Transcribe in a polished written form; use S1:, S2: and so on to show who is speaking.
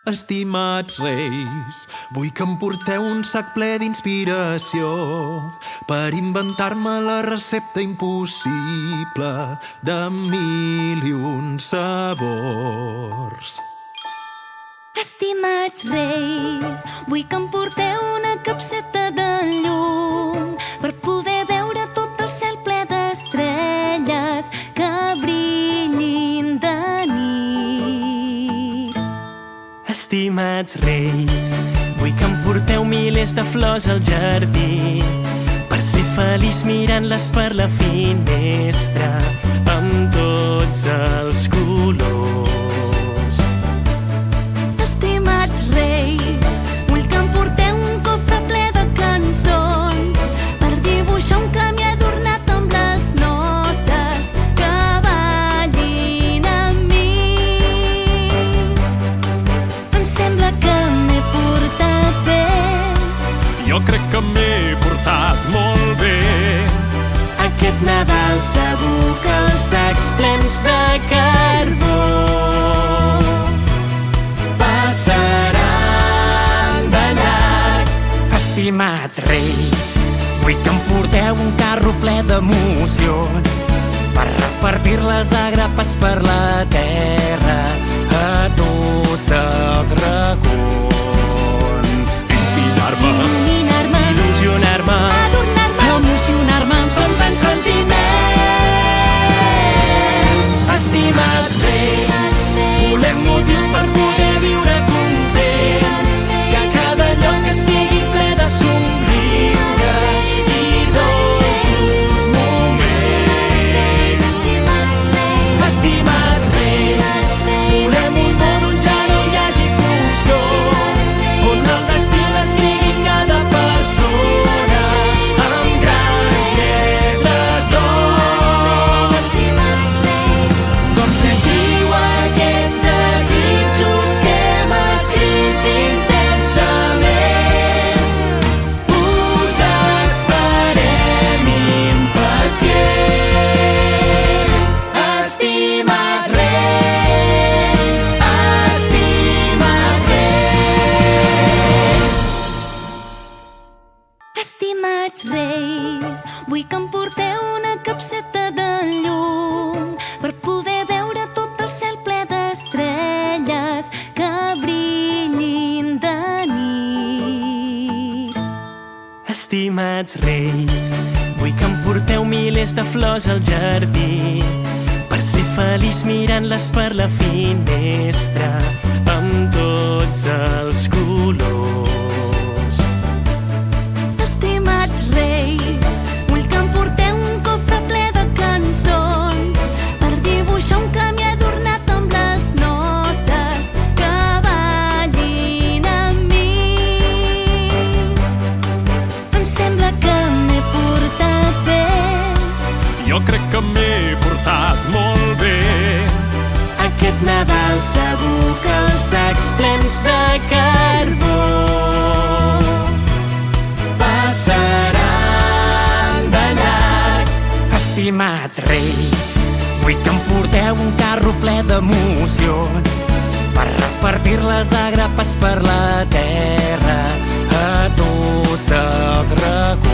S1: Estimats Reis, vull que em porteu un sac ple d'inspiració per inventar-me la recepta impossible de 1001 sabors.
S2: Estimats Reis, vull que em porteu una capseta de llum per poder veure tot el cel ple d'estrelles que brillin de nit.
S3: Estimats Reis, vull que em porteu milers de flors al jardí per ser feliç mirant-les per la finestra amb tots els colors.
S2: Estimats Reis, vull que em porteu un cofre ple de cançons per dibuixar un camí adornat amb les notes que ballin amb mi. Em sembla que m'he portat bé.
S1: Jo crec que m'he portat molt bé.
S2: Aquest Nadal segur que els sacs plens de carbó passaran de llarg.
S3: Estimats Reis, vull que em porteu un carro ple d'emocions per repartir-les a grapats per la terra a tots els racons.
S1: Inspirar-me,
S2: Il·luminar-me,
S3: Il·lusionar-me,
S2: adornar-me,
S3: emocionar-me, són tants sentiments. Estimats Reis, volem motius per poder viure contents, que cada lloc estigui ple de somriures i dolços moments. Estimats Reis, volem un món on ja no hi hagi foscor, on el destí l'escrigui cada persona amb grans lletres d'or. Doncs llegiu aquests desitjos que hem escrit intensament. Us esperem impacients. Estimats Reis, estimats Reis.
S2: Estimats Reis, vull que em porteu una capseta de llum per poder veure tot el cel ple d'estrelles que brillin de nit.
S3: Estimats Reis, vull que em porteu milers de flors al jardí per ser feliç mirant-les per la finestra amb tots els colors.
S2: Estimats Reis, vull que em porteu un cofre ple de cançons per dibuixar un camí adornat amb les notes que ballin amb mi. Em sembla que m'he portat bé.
S1: jo crec que m'he portat molt bé.
S2: Aquest Nadal segur que els sacs plens de carbó passaran de llarg.
S3: Estimats Reis, vull que em porteu un carro ple d'emocions per repartir-les a grapats per la terra a tots els racons.